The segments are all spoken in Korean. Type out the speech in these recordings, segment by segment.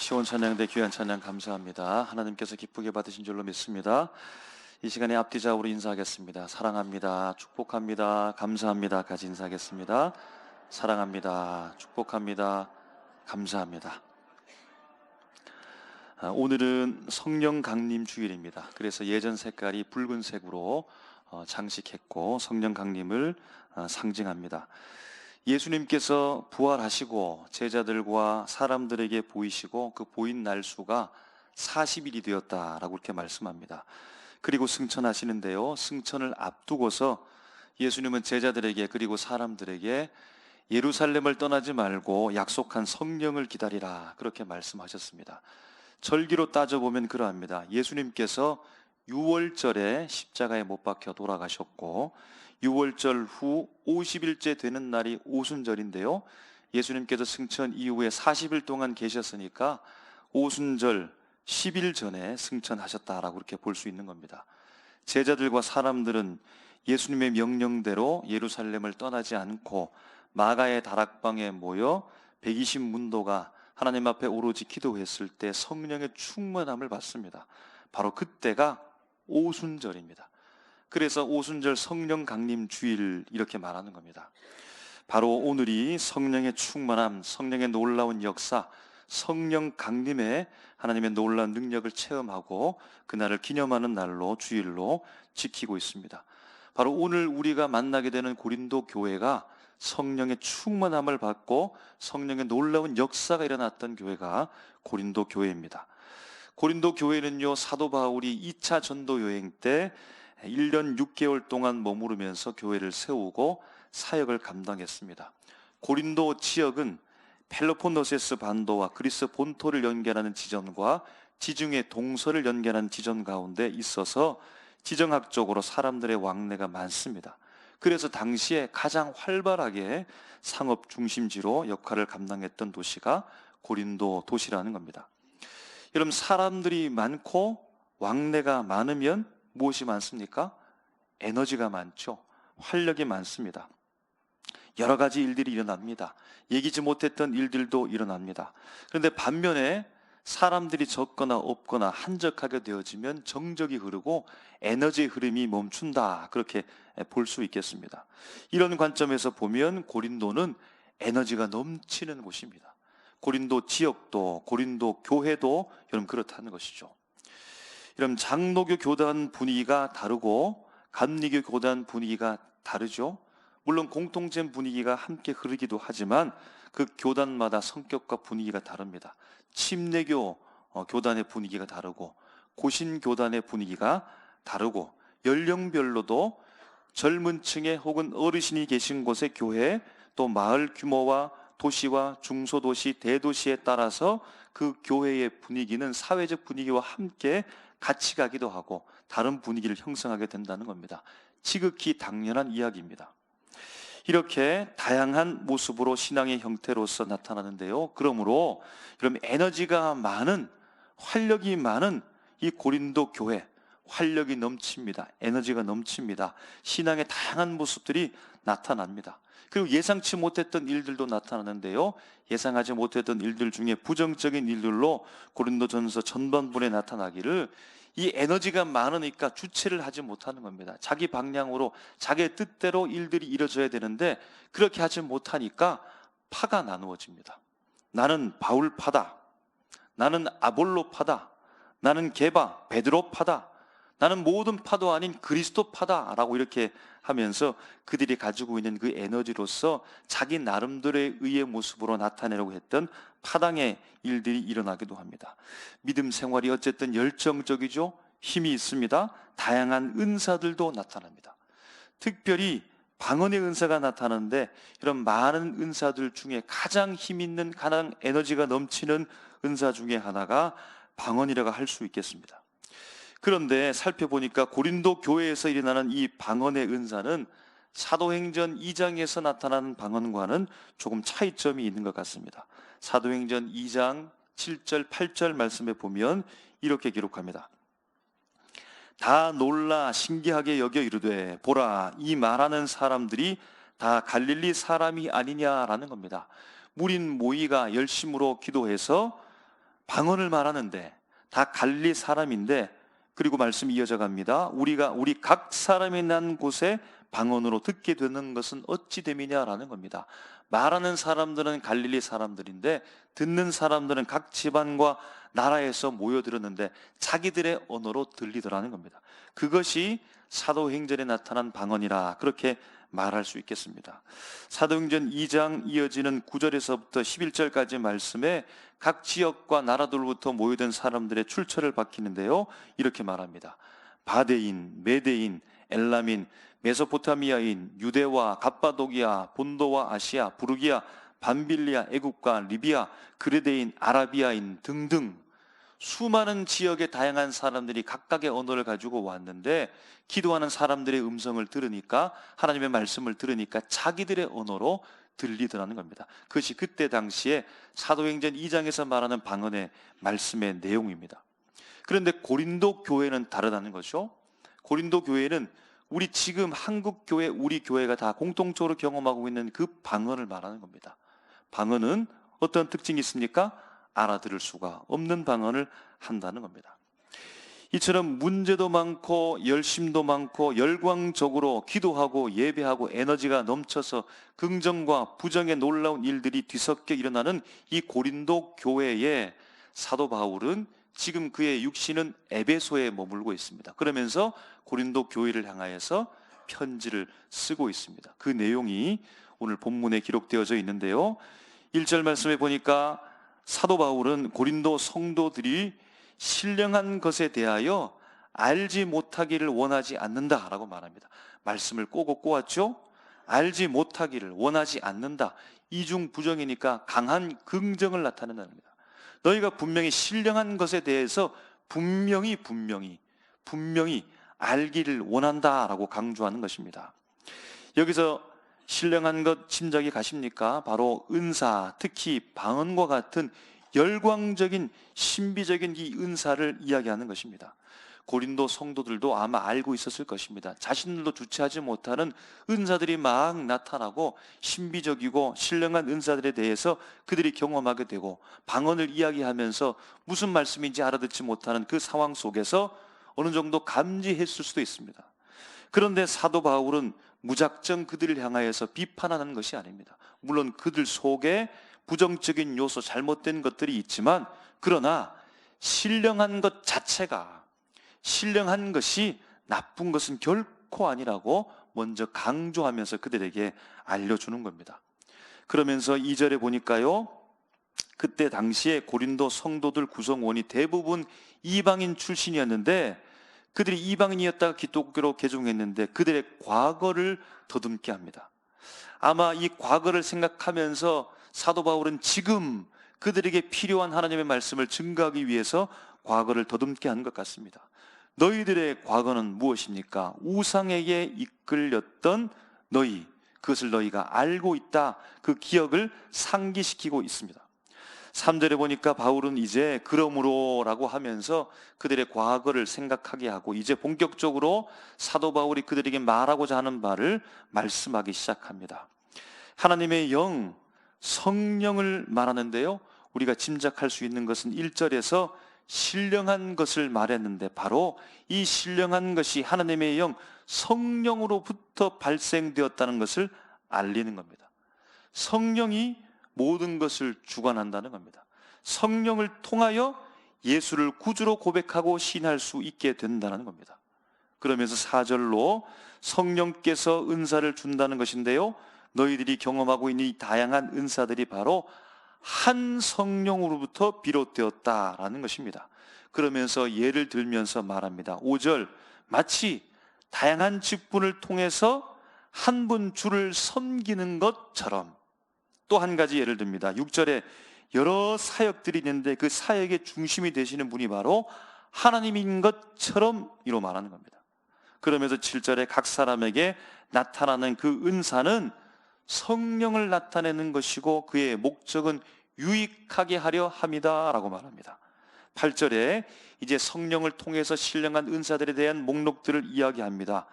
시온 찬양대 귀한 찬양 감사합니다. 하나님께서 기쁘게 받으신 줄로 믿습니다. 이 시간에 앞뒤좌우로 인사하겠습니다. 사랑합니다, 축복합니다, 감사합니다까지 인사하겠습니다. 사랑합니다, 축복합니다, 감사합니다. 오늘은 성령 강림 주일입니다. 그래서 예전 색깔이 붉은색으로 장식했고 성령 강림을 상징합니다. 예수님께서 부활하시고 제자들과 사람들에게 보이시고 그 보인 날수가 40일이 되었다라고 이렇게 말씀합니다. 그리고 승천하시는데요, 승천을 앞두고서 예수님은 제자들에게 그리고 사람들에게 예루살렘을 떠나지 말고 약속한 성령을 기다리라 그렇게 말씀하셨습니다. 절기로 따져보면 그러합니다. 예수님께서 6월절에 십자가에 못 박혀 돌아가셨고 6월절 후 50일째 되는 날이 오순절인데요, 예수님께서 승천 이후에 40일 동안 계셨으니까 오순절 10일 전에 승천하셨다라고 이렇게 볼 수 있는 겁니다. 제자들과 사람들은 예수님의 명령대로 예루살렘을 떠나지 않고 마가의 다락방에 모여 120문도가 하나님 앞에 오로지 기도했을 때 성령의 충만함을 받습니다. 바로 그때가 오순절입니다. 그래서 오순절 성령 강림 주일 이렇게 말하는 겁니다. 바로 오늘이 성령의 충만함, 성령의 놀라운 역사, 성령 강림에 하나님의 놀라운 능력을 체험하고 그날을 기념하는 날로 주일로 지키고 있습니다. 바로 오늘 우리가 만나게 되는 고린도 교회가 성령의 충만함을 받고 성령의 놀라운 역사가 일어났던 교회가 고린도 교회입니다. 고린도 교회는요, 사도 바울이 2차 전도 여행 때 1년 6개월 동안 머무르면서 교회를 세우고 사역을 감당했습니다. 고린도 지역은 펠로폰네소스 반도와 그리스 본토를 연결하는 지점과 지중해 동서를 연결하는 지점 가운데 있어서 지정학적으로 사람들의 왕래가 많습니다. 그래서 당시에 가장 활발하게 상업 중심지로 역할을 감당했던 도시가 고린도 도시라는 겁니다. 여러분, 사람들이 많고 왕래가 많으면 무엇이 많습니까? 에너지가 많죠. 활력이 많습니다. 여러 가지 일들이 일어납니다. 예기치 못했던 일들도 일어납니다. 그런데 반면에 사람들이 적거나 없거나 한적하게 되어지면 정적이 흐르고 에너지의 흐름이 멈춘다, 그렇게 볼 수 있겠습니다. 이런 관점에서 보면 고린도는 에너지가 넘치는 곳입니다. 고린도 지역도 고린도 교회도 여러분 그렇다는 것이죠. 여러분, 장로교 교단 분위기가 다르고 감리교 교단 분위기가 다르죠. 물론 공통된 분위기가 함께 흐르기도 하지만 그 교단마다 성격과 분위기가 다릅니다. 침례교 교단의 분위기가 다르고 고신교단의 분위기가 다르고 연령별로도 젊은 층에 혹은 어르신이 계신 곳의 교회, 또 마을 규모와 도시와 중소도시, 대도시에 따라서 그 교회의 분위기는 사회적 분위기와 함께 같이 가기도 하고 다른 분위기를 형성하게 된다는 겁니다. 지극히 당연한 이야기입니다. 이렇게 다양한 모습으로 신앙의 형태로서 나타나는데요, 그러므로 그럼 에너지가 많은, 활력이 많은 이 고린도 교회, 활력이 넘칩니다. 에너지가 넘칩니다. 신앙의 다양한 모습들이 나타납니다. 그리고 예상치 못했던 일들도 나타나는데요, 예상하지 못했던 일들 중에 부정적인 일들로 고린도전서 전반부에 나타나기를, 이 에너지가 많으니까 주체를 하지 못하는 겁니다. 자기 방향으로 자기의 뜻대로 일들이 이루어져야 되는데 그렇게 하지 못하니까 파가 나누어집니다. 나는 바울파다, 나는 아볼로파다, 나는 게바, 베드로파다, 나는 모든 파도 아닌 그리스도파다 라고 이렇게 하면서 그들이 가지고 있는 그 에너지로서 자기 나름대로의 의의 모습으로 나타내려고 했던 파당의 일들이 일어나기도 합니다. 믿음 생활이 어쨌든 열정적이죠. 힘이 있습니다. 다양한 은사들도 나타납니다. 특별히 방언의 은사가 나타나는데 이런 많은 은사들 중에 가장 힘 있는, 가장 에너지가 넘치는 은사 중에 하나가 방언이라고 할 수 있겠습니다. 그런데 살펴보니까 고린도 교회에서 일어나는 이 방언의 은사는 사도행전 2장에서 나타나는 방언과는 조금 차이점이 있는 것 같습니다. 사도행전 2장 7절 8절 말씀에 보면 이렇게 기록합니다. 다 놀라 신기하게 여겨 이르되 보라, 이 말하는 사람들이 다 갈릴리 사람이 아니냐라는 겁니다. 무린 모이가 열심으로 기도해서 방언을 말하는데 다 갈릴리 사람인데, 그리고 말씀이 이어져 갑니다. 우리 각 사람이 난 곳에 방언으로 듣게 되는 것은 어찌 됨이냐라는 겁니다. 말하는 사람들은 갈릴리 사람들인데 듣는 사람들은 각 집안과 나라에서 모여들었는데 자기들의 언어로 들리더라는 겁니다. 그것이 사도행전에 나타난 방언이라, 그렇게 말할 수 있겠습니다. 사도행전 2장 이어지는 9절에서부터 11절까지 말씀에 각 지역과 나라들로부터 모여든 사람들의 출처를 밝히는데요, 이렇게 말합니다. 바데인, 메데인, 엘람인, 메소포타미아인, 유대와 갑바도기아, 본도와 아시아, 부르기아, 밤빌리아, 애국과 리비아, 그레데인, 아라비아인 등등 수많은 지역의 다양한 사람들이 각각의 언어를 가지고 왔는데, 기도하는 사람들의 음성을 들으니까, 하나님의 말씀을 들으니까 자기들의 언어로 들리더라는 겁니다. 그것이 그때 당시에 사도행전 2장에서 말하는 방언의 말씀의 내용입니다. 그런데 고린도 교회는 다르다는 거죠. 고린도 교회는 우리 지금 한국 교회, 우리 교회가 다 공통적으로 경험하고 있는 그 방언을 말하는 겁니다. 방언은 어떤 특징이 있습니까? 알아들을 수가 없는 방언을 한다는 겁니다. 이처럼 문제도 많고 열심도 많고 열광적으로 기도하고 예배하고 에너지가 넘쳐서 긍정과 부정의 놀라운 일들이 뒤섞여 일어나는 이 고린도 교회에 사도 바울은 지금 그의 육신은 에베소에 머물고 있습니다. 그러면서 고린도 교회를 향하여서 편지를 쓰고 있습니다. 그 내용이 오늘 본문에 기록되어져 있는데요, 1절 말씀에 보니까 사도 바울은 고린도 성도들이 신령한 것에 대하여 알지 못하기를 원하지 않는다라고 말합니다. 말씀을 꼬고 꼬았죠. 알지 못하기를 원하지 않는다. 이중 부정이니까 강한 긍정을 나타낸다는 겁니다. 너희가 분명히 신령한 것에 대해서 분명히 알기를 원한다라고 강조하는 것입니다. 여기서 신령한 것 짐작이 가십니까? 바로 은사, 특히 방언과 같은 열광적인 신비적인 이 은사를 이야기하는 것입니다. 고린도 성도들도 아마 알고 있었을 것입니다. 자신들도 주체하지 못하는 은사들이 막 나타나고 신비적이고 신령한 은사들에 대해서 그들이 경험하게 되고, 방언을 이야기하면서 무슨 말씀인지 알아듣지 못하는 그 상황 속에서 어느 정도 감지했을 수도 있습니다. 그런데 사도 바울은 무작정 그들을 향하여서 비판하는 것이 아닙니다. 물론 그들 속에 부정적인 요소, 잘못된 것들이 있지만, 그러나 신령한 것 자체가, 신령한 것이 나쁜 것은 결코 아니라고 먼저 강조하면서 그들에게 알려주는 겁니다. 그러면서 2절에 보니까요, 그때 당시에 고린도 성도들 구성원이 대부분 이방인 출신이었는데, 그들이 이방인이었다가 기독교로 개종했는데 그들의 과거를 더듬게 합니다. 아마 이 과거를 생각하면서 사도 바울은 지금 그들에게 필요한 하나님의 말씀을 증거하기 위해서 과거를 더듬게 한 것 같습니다. 너희들의 과거는 무엇입니까? 우상에게 이끌렸던 너희, 그것을 너희가 알고 있다. 그 기억을 상기시키고 있습니다. 3절에 보니까 바울은 이제 그러므로라고 하면서 그들의 과거를 생각하게 하고, 이제 본격적으로 사도 바울이 그들에게 말하고자 하는 바를 말씀하기 시작합니다. 하나님의 영, 성령을 말하는데요, 우리가 짐작할 수 있는 것은 1절에서 신령한 것을 말했는데, 바로 이 신령한 것이 하나님의 영, 성령으로부터 발생되었다는 것을 알리는 겁니다. 성령이 모든 것을 주관한다는 겁니다. 성령을 통하여 예수를 구주로 고백하고 신할 수 있게 된다는 겁니다. 그러면서 4절로 성령께서 은사를 준다는 것인데요, 너희들이 경험하고 있는 이 다양한 은사들이 바로 한 성령으로부터 비롯되었다라는 것입니다. 그러면서 예를 들면서 말합니다. 5절, 마치 다양한 직분을 통해서 한 분 주를 섬기는 것처럼. 또 한 가지 예를 듭니다. 6절에 여러 사역들이 있는데 그 사역의 중심이 되시는 분이 바로 하나님인 것처럼 이로 말하는 겁니다. 그러면서 7절에 각 사람에게 나타나는 그 은사는 성령을 나타내는 것이고 그의 목적은 유익하게 하려 함이다 라고 말합니다. 8절에 이제 성령을 통해서 신령한 은사들에 대한 목록들을 이야기합니다.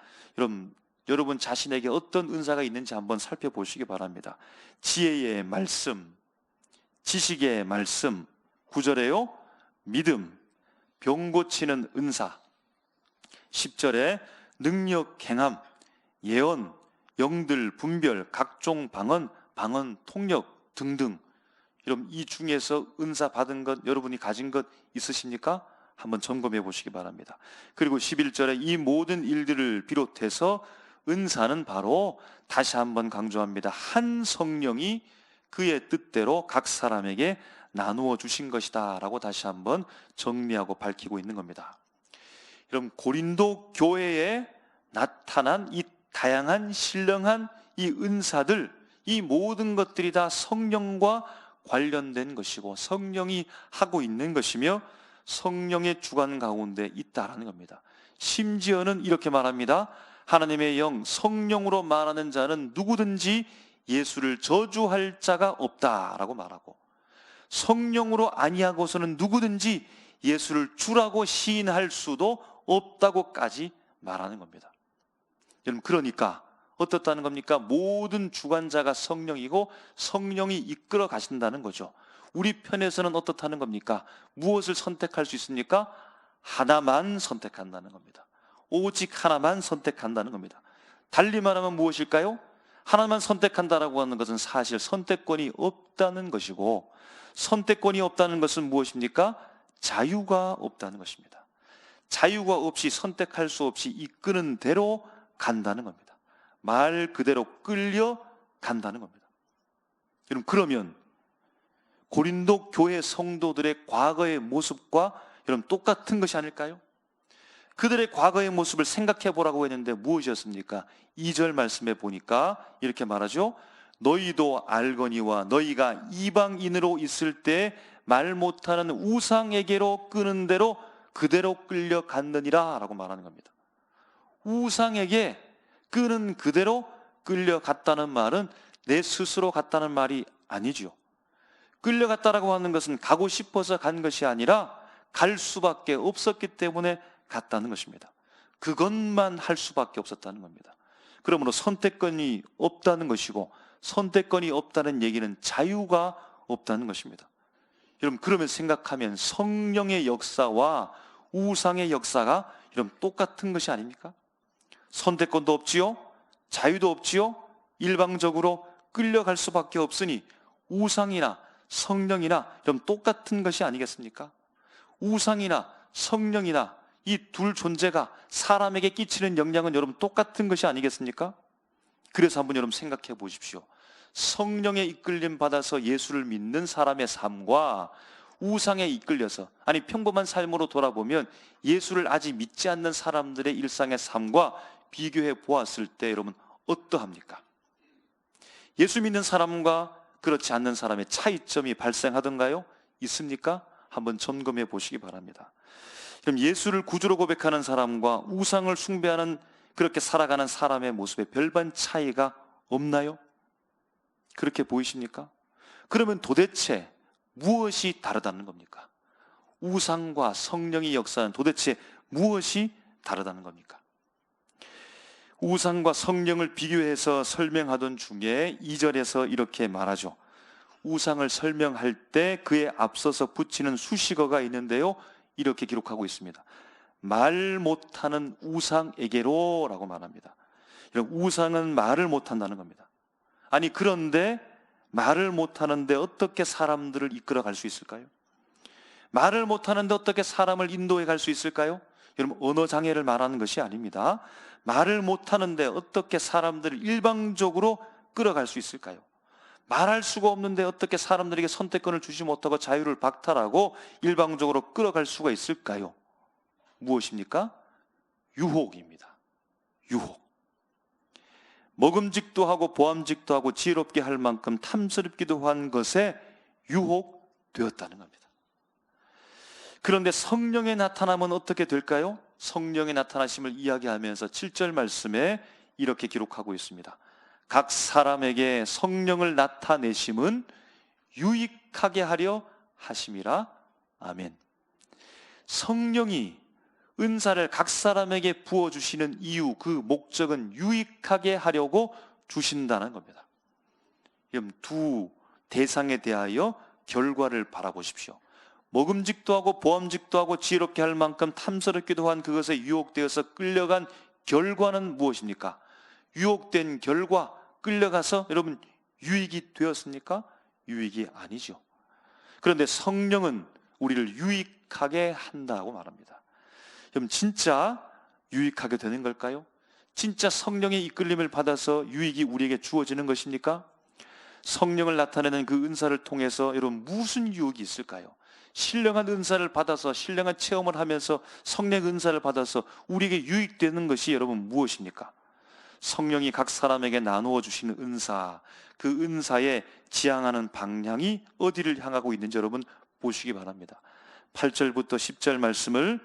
여러분 자신에게 어떤 은사가 있는지 한번 살펴보시기 바랍니다. 지혜의 말씀, 지식의 말씀, 9절에요, 믿음, 병 고치는 은사, 10절에 능력 행함, 예언, 영들 분별, 각종 방언, 통역 등등. 여러분, 이 중에서 은사 받은 것, 여러분이 가진 것 있으십니까? 한번 점검해 보시기 바랍니다. 그리고 11절에 이 모든 일들을 비롯해서 은사는 바로, 다시 한번 강조합니다, 한 성령이 그의 뜻대로 각 사람에게 나누어 주신 것이다 라고 다시 한번 정리하고 밝히고 있는 겁니다. 여러분, 고린도 교회에 나타난 이 다양한 신령한 이 은사들, 이 모든 것들이 다 성령과 관련된 것이고 성령이 하고 있는 것이며 성령의 주관 가운데 있다라는 겁니다. 심지어는 이렇게 말합니다. 하나님의 영, 성령으로 말하는 자는 누구든지 예수를 저주할 자가 없다라고 말하고, 성령으로 아니하고서는 누구든지 예수를 주라고 시인할 수도 없다고까지 말하는 겁니다. 여러분, 그러니까 어떻다는 겁니까? 모든 주관자가 성령이고 성령이 이끌어 가신다는 거죠. 우리 편에서는 어떻다는 겁니까? 무엇을 선택할 수 있습니까? 하나만 선택한다는 겁니다. 오직 하나만 선택한다는 겁니다. 달리 말하면 무엇일까요? 하나만 선택한다라고 하는 것은 사실 선택권이 없다는 것이고, 선택권이 없다는 것은 무엇입니까? 자유가 없다는 것입니다. 자유가 없이, 선택할 수 없이 이끄는 대로 간다는 겁니다. 말 그대로 끌려간다는 겁니다. 여러분, 그러면 고린도 교회 성도들의 과거의 모습과 여러분 똑같은 것이 아닐까요? 그들의 과거의 모습을 생각해 보라고 했는데 무엇이었습니까? 2절 말씀에 보니까 이렇게 말하죠. 너희도 알거니와 너희가 이방인으로 있을 때 말 못하는 우상에게로 끄는 대로 그대로 끌려갔느니라 라고 말하는 겁니다. 우상에게 끄는 그대로 끌려갔다는 말은 내 스스로 갔다는 말이 아니죠. 끌려갔다라고 하는 것은 가고 싶어서 간 것이 아니라 갈 수밖에 없었기 때문에 갔다는 것입니다. 그것만 할 수밖에 없었다는 겁니다. 그러므로 선택권이 없다는 것이고, 선택권이 없다는 얘기는 자유가 없다는 것입니다. 여러분, 그러면 생각하면 성령의 역사와 우상의 역사가 여러분 똑같은 것이 아닙니까? 선택권도 없지요, 자유도 없지요, 일방적으로 끌려갈 수밖에 없으니 우상이나 성령이나 여러분 똑같은 것이 아니겠습니까? 우상이나 성령이나 이 둘 존재가 사람에게 끼치는 영향은 여러분 똑같은 것이 아니겠습니까? 그래서 한번 여러분 생각해 보십시오. 성령의 이끌림 받아서 예수를 믿는 사람의 삶과 우상에 이끌려서, 아니 평범한 삶으로 돌아보면 예수를 아직 믿지 않는 사람들의 일상의 삶과 비교해 보았을 때 여러분 어떠합니까? 예수 믿는 사람과 그렇지 않는 사람의 차이점이 발생하던가요? 있습니까? 한번 점검해 보시기 바랍니다. 그럼 예수를 구주로 고백하는 사람과 우상을 숭배하는, 그렇게 살아가는 사람의 모습에 별반 차이가 없나요? 그렇게 보이십니까? 그러면 도대체 무엇이 다르다는 겁니까? 우상과 성령의 역사는 도대체 무엇이 다르다는 겁니까? 우상과 성령을 비교해서 설명하던 중에 2절에서 이렇게 말하죠. 우상을 설명할 때 그에 앞서서 붙이는 수식어가 있는데요, 이렇게 기록하고 있습니다. 말 못하는 우상에게로 라고 말합니다. 우상은 말을 못한다는 겁니다. 아니, 그런데 말을 못하는데 어떻게 사람들을 이끌어 갈 수 있을까요? 말을 못하는데 어떻게 사람을 인도해 갈 수 있을까요? 여러분, 언어 장애를 말하는 것이 아닙니다. 말을 못하는데 어떻게 사람들을 일방적으로 끌어갈 수 있을까요? 말할 수가 없는데 어떻게 사람들에게 선택권을 주지 못하고 자유를 박탈하고 일방적으로 끌어갈 수가 있을까요? 무엇입니까? 유혹입니다. 유혹. 먹음직도 하고 보암직도 하고 지혜롭게 할 만큼 탐스럽기도 한 것에 유혹되었다는 겁니다. 그런데 성령의 나타남은 어떻게 될까요? 성령의 나타나심을 이야기하면서 7절 말씀에 이렇게 기록하고 있습니다. 각 사람에게 성령을 나타내심은 유익하게 하려 하심이라. 아멘. 성령이 은사를 각 사람에게 부어주시는 이유, 그 목적은 유익하게 하려고 주신다는 겁니다. 두 대상에 대하여 결과를 바라보십시오. 먹음직도 하고 보암직도 하고 지혜롭게 할 만큼 탐스럽기도 한 그것에 유혹되어서 끌려간 결과는 무엇입니까? 유혹된 결과 끌려가서 여러분 유익이 되었습니까? 유익이 아니죠. 그런데 성령은 우리를 유익하게 한다고 말합니다. 그럼 진짜 유익하게 되는 걸까요? 진짜 성령의 이끌림을 받아서 유익이 우리에게 주어지는 것입니까? 성령을 나타내는 그 은사를 통해서 여러분 무슨 유익이 있을까요? 신령한 은사를 받아서 신령한 체험을 하면서 성령 은사를 받아서 우리에게 유익되는 것이 여러분 무엇입니까? 성령이 각 사람에게 나누어 주시는 은사, 그 은사에 지향하는 방향이 어디를 향하고 있는지 여러분 보시기 바랍니다. 8절부터 10절 말씀을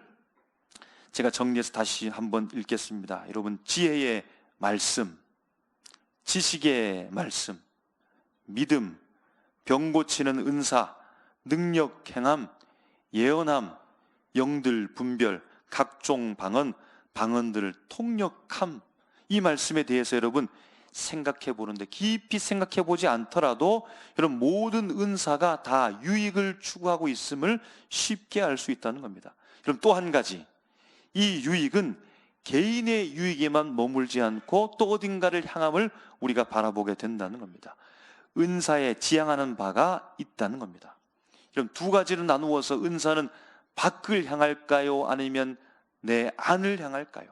제가 정리해서 다시 한번 읽겠습니다. 여러분, 지혜의 말씀, 지식의 말씀, 믿음, 병 고치는 은사, 능력 행함, 예언함, 영들 분별, 각종 방언, 방언들을 통역함, 이 말씀에 대해서 여러분 생각해 보는데, 깊이 생각해 보지 않더라도 여러분 모든 은사가 다 유익을 추구하고 있음을 쉽게 알 수 있다는 겁니다. 그럼 또 한 가지, 이 유익은 개인의 유익에만 머물지 않고 또 어딘가를 향함을 우리가 바라보게 된다는 겁니다. 은사에 지향하는 바가 있다는 겁니다. 그럼 두 가지로 나누어서 은사는 밖을 향할까요? 아니면 내 안을 향할까요?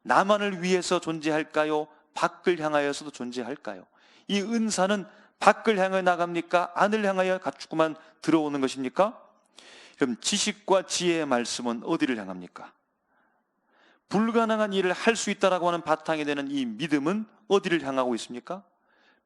나만을 위해서 존재할까요? 밖을 향하여서도 존재할까요? 이 은사는 밖을 향해 나갑니까? 안을 향하여 갖추고만 들어오는 것입니까? 그럼 지식과 지혜의 말씀은 어디를 향합니까? 불가능한 일을 할 수 있다라고 하는 바탕이 되는 이 믿음은 어디를 향하고 있습니까?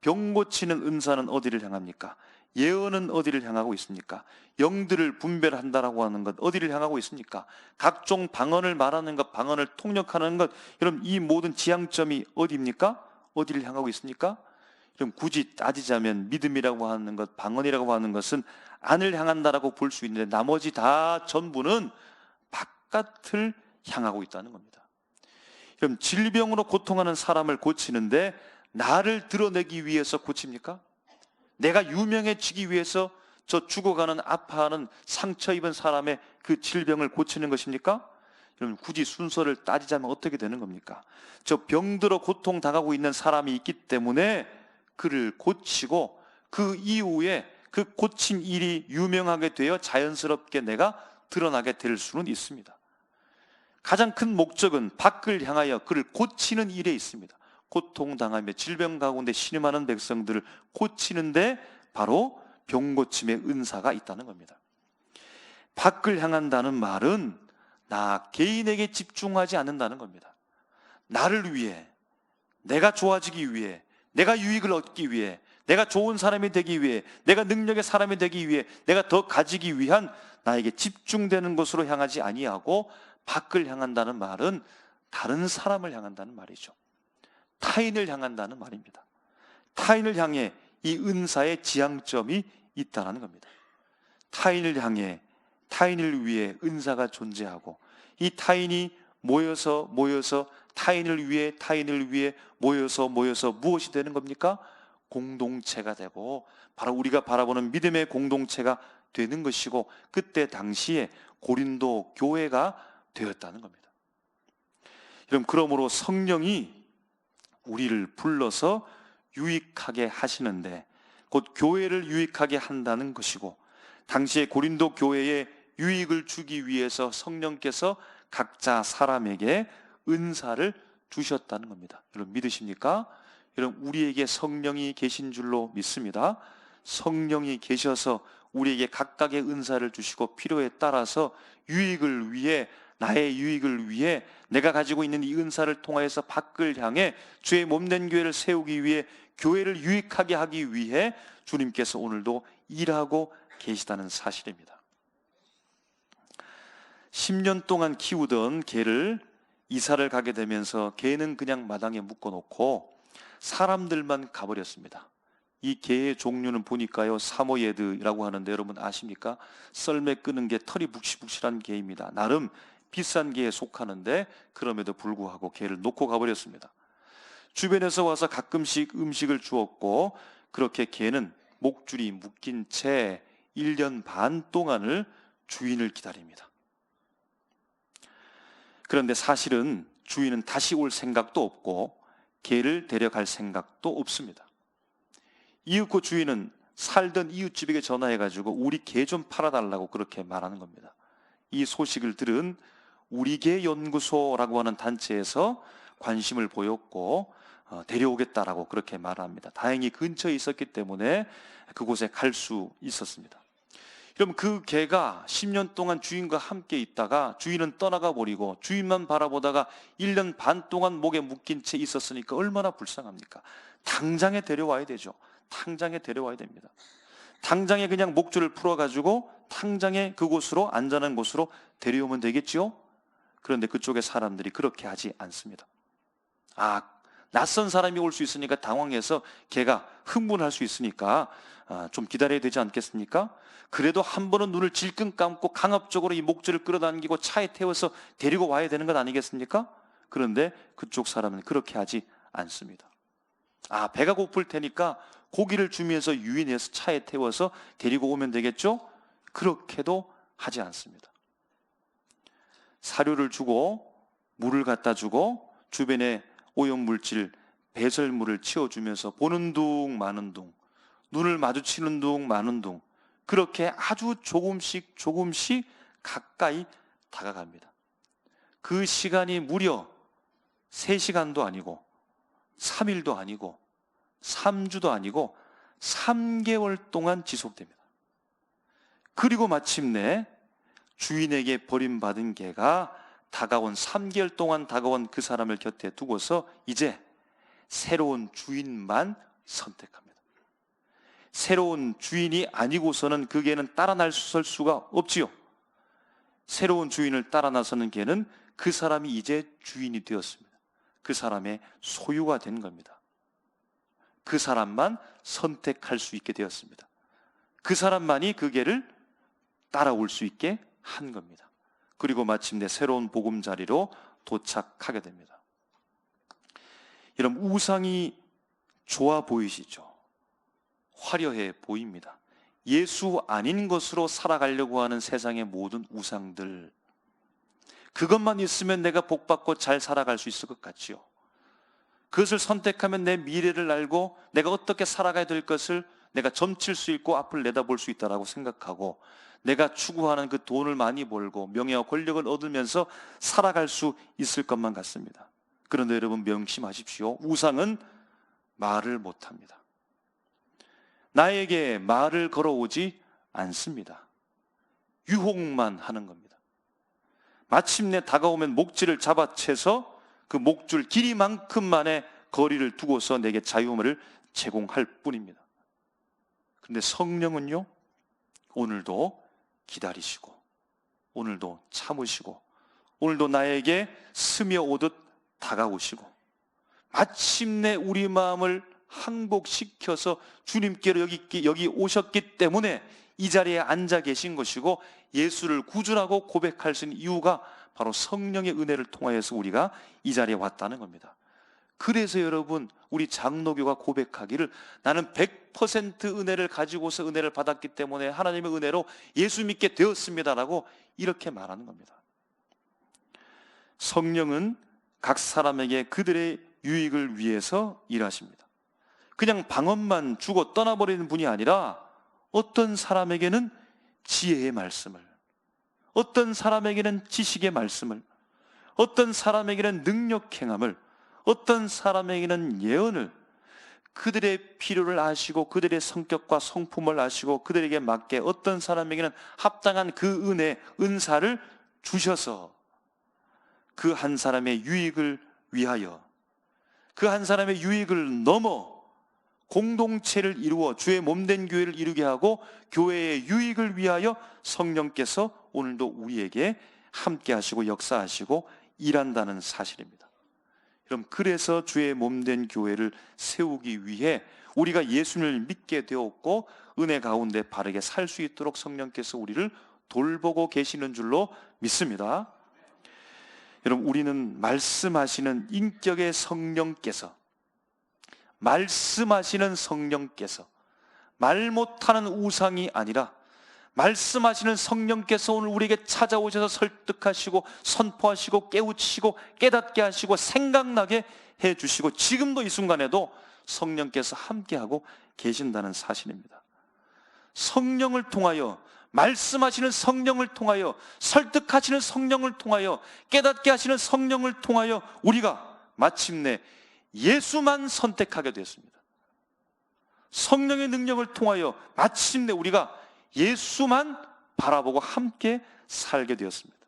병 고치는 은사는 어디를 향합니까? 예언은 어디를 향하고 있습니까? 영들을 분별한다라고 하는 것 어디를 향하고 있습니까? 각종 방언을 말하는 것, 방언을 통역하는 것, 여러분 이 모든 지향점이 어디입니까? 어디를 향하고 있습니까? 그럼 굳이 따지자면 믿음이라고 하는 것, 방언이라고 하는 것은 안을 향한다라고 볼 수 있는데 나머지 다 전부는 바깥을 향하고 있다는 겁니다. 그럼 질병으로 고통하는 사람을 고치는데 나를 드러내기 위해서 고칩니까? 내가 유명해지기 위해서 저 죽어가는 아파하는 상처 입은 사람의 그 질병을 고치는 것입니까? 여러분 굳이 순서를 따지자면 어떻게 되는 겁니까? 저 병들어 고통당하고 있는 사람이 있기 때문에 그를 고치고 그 이후에 그 고친 일이 유명하게 되어 자연스럽게 내가 드러나게 될 수는 있습니다. 가장 큰 목적은 밖을 향하여 그를 고치는 일에 있습니다. 고통당하며 질병 가운데 신음하는 백성들을 고치는데 바로 병고침의 은사가 있다는 겁니다. 밖을 향한다는 말은 나 개인에게 집중하지 않는다는 겁니다. 나를 위해, 내가 좋아지기 위해, 내가 유익을 얻기 위해, 내가 좋은 사람이 되기 위해, 내가 능력의 사람이 되기 위해, 내가 더 가지기 위한 나에게 집중되는 곳으로 향하지 아니하고 밖을 향한다는 말은 다른 사람을 향한다는 말이죠. 타인을 향한다는 말입니다. 타인을 향해 이 은사의 지향점이 있다는 겁니다. 타인을 향해, 타인을 위해 은사가 존재하고 이 타인이 모여서 타인을 위해 모여서 무엇이 되는 겁니까? 공동체가 되고 바로 우리가 바라보는 믿음의 공동체가 되는 것이고 그때 당시에 고린도 교회가 되었다는 겁니다. 그러므로 성령이 우리를 불러서 유익하게 하시는데 곧 교회를 유익하게 한다는 것이고 당시에 고린도 교회에 유익을 주기 위해서 성령께서 각자 사람에게 은사를 주셨다는 겁니다. 여러분 믿으십니까? 여러분 우리에게 성령이 계신 줄로 믿습니다. 성령이 계셔서 우리에게 각각의 은사를 주시고 필요에 따라서 유익을 위해 나의 유익을 위해 내가 가지고 있는 이 은사를 통하여서 밖을 향해 주의 몸된 교회를 세우기 위해 교회를 유익하게 하기 위해 주님께서 오늘도 일하고 계시다는 사실입니다. 10년 동안 키우던 개를 이사를 가게 되면서 개는 그냥 마당에 묶어놓고 사람들만 가버렸습니다. 이 개의 종류는 보니까요 사모예드라고 하는데 여러분 아십니까? 썰매 끄는 게 털이 북실북실한 개입니다. 나름 비싼 개에 속하는데 그럼에도 불구하고 개를 놓고 가버렸습니다. 주변에서 와서 가끔씩 음식을 주었고 그렇게 개는 목줄이 묶인 채 1년 반 동안을 주인을 기다립니다. 그런데 사실은 주인은 다시 올 생각도 없고 개를 데려갈 생각도 없습니다. 이윽고 주인은 살던 이웃집에게 전화해가지고 우리 개 좀 팔아달라고 그렇게 말하는 겁니다. 이 소식을 들은 우리개연구소라고 하는 단체에서 관심을 보였고 데려오겠다라고 그렇게 말합니다. 다행히 근처에 있었기 때문에 그곳에 갈 수 있었습니다. 그럼 그 개가 10년 동안 주인과 함께 있다가 주인은 떠나가 버리고 주인만 바라보다가 1년 반 동안 목에 묶인 채 있었으니까 얼마나 불쌍합니까? 당장에 데려와야 되죠. 당장에 데려와야 됩니다. 당장에 그냥 목줄을 풀어가지고 당장에 그곳으로, 안전한 곳으로 데려오면 되겠죠? 그런데 그쪽의 사람들이 그렇게 하지 않습니다. 낯선 사람이 올 수 있으니까 당황해서 걔가 흥분할 수 있으니까 좀 기다려야 되지 않겠습니까? 그래도 한 번은 눈을 질끈 감고 강압적으로 이 목줄을 끌어당기고 차에 태워서 데리고 와야 되는 것 아니겠습니까? 그런데 그쪽 사람은 그렇게 하지 않습니다. 배가 고플 테니까 고기를 주면서 유인해서 차에 태워서 데리고 오면 되겠죠? 그렇게도 하지 않습니다. 사료를 주고 물을 갖다 주고 주변에 오염물질, 배설물을 치워주면서 보는 둥 마는 둥, 눈을 마주치는 둥 마는 둥, 그렇게 아주 조금씩 가까이 다가갑니다. 그 시간이 무려 3시간도 아니고 3일도 아니고 3주도 아니고 3개월 동안 지속됩니다. 그리고 마침내 주인에게 버림받은 개가 다가온 3개월 동안 다가온 그 사람을 곁에 두고서 이제 새로운 주인만 선택합니다. 새로운 주인이 아니고서는 그 개는 따라 나설 수가 없지요. 새로운 주인을 따라 나서는 개는 그 사람이 이제 주인이 되었습니다. 그 사람의 소유가 된 겁니다. 그 사람만 선택할 수 있게 되었습니다. 그 사람만이 그 개를 따라올 수 있게 한 겁니다. 그리고 마침내 새로운 보금자리로 도착하게 됩니다. 여러분, 우상이 좋아 보이시죠? 화려해 보입니다. 예수 아닌 것으로 살아가려고 하는 세상의 모든 우상들, 그것만 있으면 내가 복받고 잘 살아갈 수 있을 것 같지요. 그것을 선택하면 내 미래를 알고 내가 어떻게 살아가야 될 것을 내가 점칠 수 있고 앞을 내다볼 수 있다라고 생각하고 내가 추구하는 그 돈을 많이 벌고 명예와 권력을 얻으면서 살아갈 수 있을 것만 같습니다. 그런데 여러분, 명심하십시오. 우상은 말을 못합니다. 나에게 말을 걸어오지 않습니다. 유혹만 하는 겁니다. 마침내 다가오면 목줄을 잡아채서 그 목줄 길이만큼만의 거리를 두고서 내게 자유함을 제공할 뿐입니다. 그런데 성령은요, 오늘도 기다리시고 오늘도 참으시고 오늘도 나에게 스며오듯 다가오시고 마침내 우리 마음을 항복시켜서 주님께로 여기 오셨기 때문에 이 자리에 앉아 계신 것이고 예수를 구주라고 고백할 수 있는 이유가 바로 성령의 은혜를 통하여서 우리가 이 자리에 왔다는 겁니다. 그래서 여러분, 우리 장로교가 고백하기를 나는 100% 은혜를 가지고서 은혜를 받았기 때문에 하나님의 은혜로 예수 믿게 되었습니다라고 이렇게 말하는 겁니다. 성령은 각 사람에게 그들의 유익을 위해서 일하십니다. 그냥 방언만 주고 떠나버리는 분이 아니라 어떤 사람에게는 지혜의 말씀을, 어떤 사람에게는 지식의 말씀을, 어떤 사람에게는 능력 행함을, 어떤 사람에게는 예언을, 그들의 필요를 아시고 그들의 성격과 성품을 아시고 그들에게 맞게 어떤 사람에게는 합당한 그 은혜, 은사를 주셔서 그 한 사람의 유익을 위하여, 그 한 사람의 유익을 넘어 공동체를 이루어 주의 몸된 교회를 이루게 하고 교회의 유익을 위하여 성령께서 오늘도 우리에게 함께 하시고 역사하시고 일한다는 사실입니다. 그럼 그래서 주의 몸된 교회를 세우기 위해 우리가 예수님을 믿게 되었고 은혜 가운데 바르게 살 수 있도록 성령께서 우리를 돌보고 계시는 줄로 믿습니다. 여러분, 우리는 말씀하시는 인격의 성령께서, 말씀하시는 성령께서 말 못하는 우상이 아니라 말씀하시는 성령께서 오늘 우리에게 찾아오셔서 설득하시고 선포하시고 깨우치시고 깨닫게 하시고 생각나게 해주시고 지금도 이 순간에도 성령께서 함께하고 계신다는 사실입니다. 성령을 통하여, 말씀하시는 성령을 통하여, 설득하시는 성령을 통하여, 깨닫게 하시는 성령을 통하여 우리가 마침내 예수만 선택하게 되었습니다. 성령의 능력을 통하여 마침내 우리가 예수만 바라보고 함께 살게 되었습니다.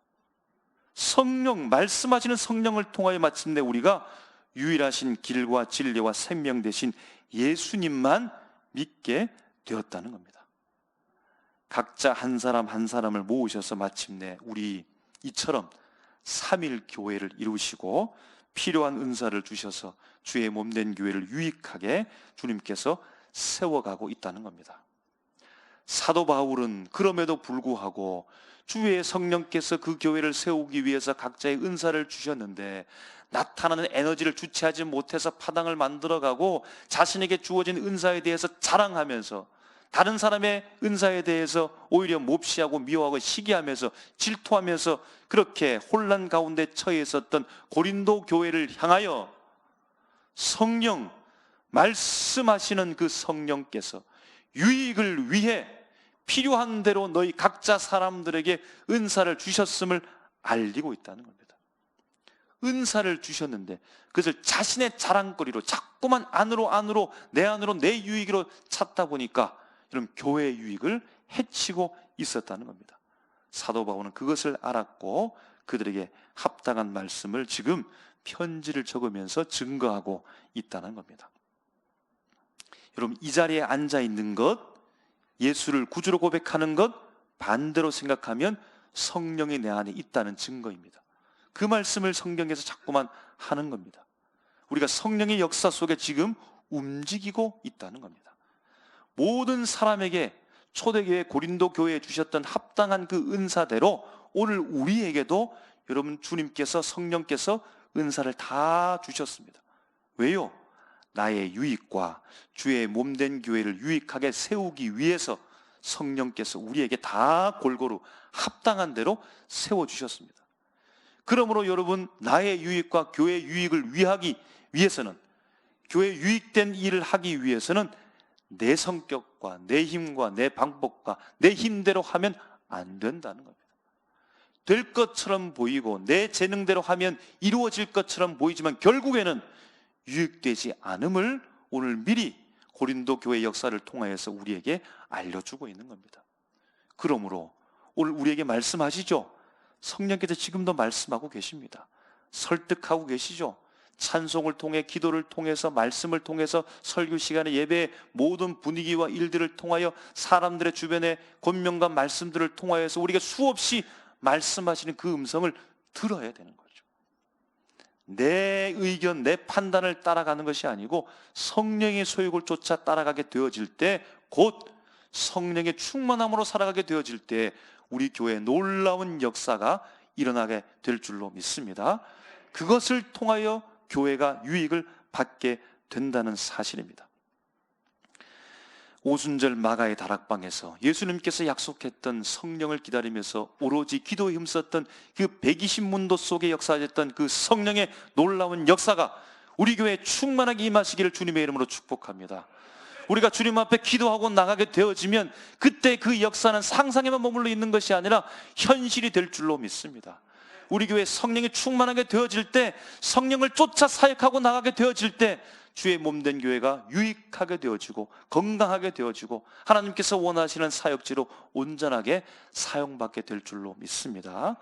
성령, 말씀하시는 성령을 통하여 마침내 우리가 유일하신 길과 진리와 생명 되신 예수님만 믿게 되었다는 겁니다. 각자 한 사람 한 사람을 모으셔서 마침내 우리 이처럼 삼일 교회를 이루시고 필요한 은사를 주셔서 주의 몸된 교회를 유익하게 주님께서 세워가고 있다는 겁니다. 사도 바울은 그럼에도 불구하고 주의 성령께서 그 교회를 세우기 위해서 각자의 은사를 주셨는데 나타나는 에너지를 주체하지 못해서 파당을 만들어가고 자신에게 주어진 은사에 대해서 자랑하면서 다른 사람의 은사에 대해서 오히려 몹시하고 미워하고 시기하면서 질투하면서 그렇게 혼란 가운데 처해 있었던 고린도 교회를 향하여 성령, 말씀하시는 그 성령께서 유익을 위해 필요한 대로 너희 각자 사람들에게 은사를 주셨음을 알리고 있다는 겁니다. 은사를 주셨는데 그것을 자신의 자랑거리로 자꾸만 안으로 내 유익으로 찾다 보니까 이런 교회의 유익을 해치고 있었다는 겁니다. 사도 바울은 그것을 알았고 그들에게 합당한 말씀을 지금 편지를 적으면서 증거하고 있다는 겁니다. 여러분, 이 자리에 앉아 있는 것, 예수를 구주로 고백하는 것, 반대로 생각하면 성령이 내 안에 있다는 증거입니다. 그 말씀을 성경에서 자꾸만 하는 겁니다. 우리가 성령의 역사 속에 지금 움직이고 있다는 겁니다. 모든 사람에게 초대교회 고린도 교회에 주셨던 합당한 그 은사대로 오늘 우리에게도 여러분 주님께서 성령께서 은사를 다 주셨습니다. 왜요? 나의 유익과 주의 몸된 교회를 유익하게 세우기 위해서 성령께서 우리에게 다 골고루 합당한 대로 세워주셨습니다. 그러므로 여러분, 나의 유익과 교회의 유익을 위하기 위해서는, 교회 유익된 일을 하기 위해서는 내 성격과 내 힘과 내 방법과 내 힘대로 하면 안 된다는 겁니다. 될 것처럼 보이고 내 재능대로 하면 이루어질 것처럼 보이지만 결국에는 유익되지 않음을 오늘 미리 고린도 교회 역사를 통하여서 우리에게 알려주고 있는 겁니다. 그러므로 오늘 우리에게 말씀하시죠. 성령께서 지금도 말씀하고 계십니다. 설득하고 계시죠. 찬송을 통해, 기도를 통해서, 말씀을 통해서, 설교 시간에, 예배의 모든 분위기와 일들을 통하여 사람들의 주변의 권면과 말씀들을 통하여서 우리가 수없이 말씀하시는 그 음성을 들어야 되는 거죠. 내 의견, 내 판단을 따라가는 것이 아니고 성령의 소욕을 쫓아 따라가게 되어질 때, 곧 성령의 충만함으로 살아가게 되어질 때 우리 교회에 놀라운 역사가 일어나게 될 줄로 믿습니다. 그것을 통하여 교회가 유익을 받게 된다는 사실입니다. 오순절 마가의 다락방에서 예수님께서 약속했던 성령을 기다리면서 오로지 기도에 힘썼던 그 120문도 속에 역사했던 그 성령의 놀라운 역사가 우리 교회에 충만하게 임하시기를 주님의 이름으로 축복합니다. 우리가 주님 앞에 기도하고 나가게 되어지면 그때 그 역사는 상상에만 머물러 있는 것이 아니라 현실이 될 줄로 믿습니다. 우리 교회에 성령이 충만하게 되어질 때, 성령을 쫓아 사역하고 나가게 되어질 때 주의 몸된 교회가 유익하게 되어지고 건강하게 되어지고 하나님께서 원하시는 사역지로 온전하게 사용받게 될 줄로 믿습니다.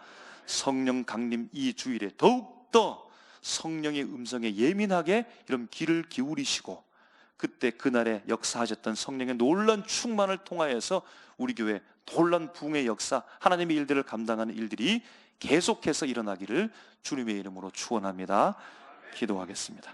성령 강림 이 주일에 더욱더 성령의 음성에 예민하게 이런 귀를 기울이시고 그때 그날에 역사하셨던 성령의 놀라운 충만을 통하여서 우리 교회 놀라운 부흥의 역사, 하나님의 일들을 감당하는 일들이 계속해서 일어나기를 주님의 이름으로 축원합니다. 기도하겠습니다.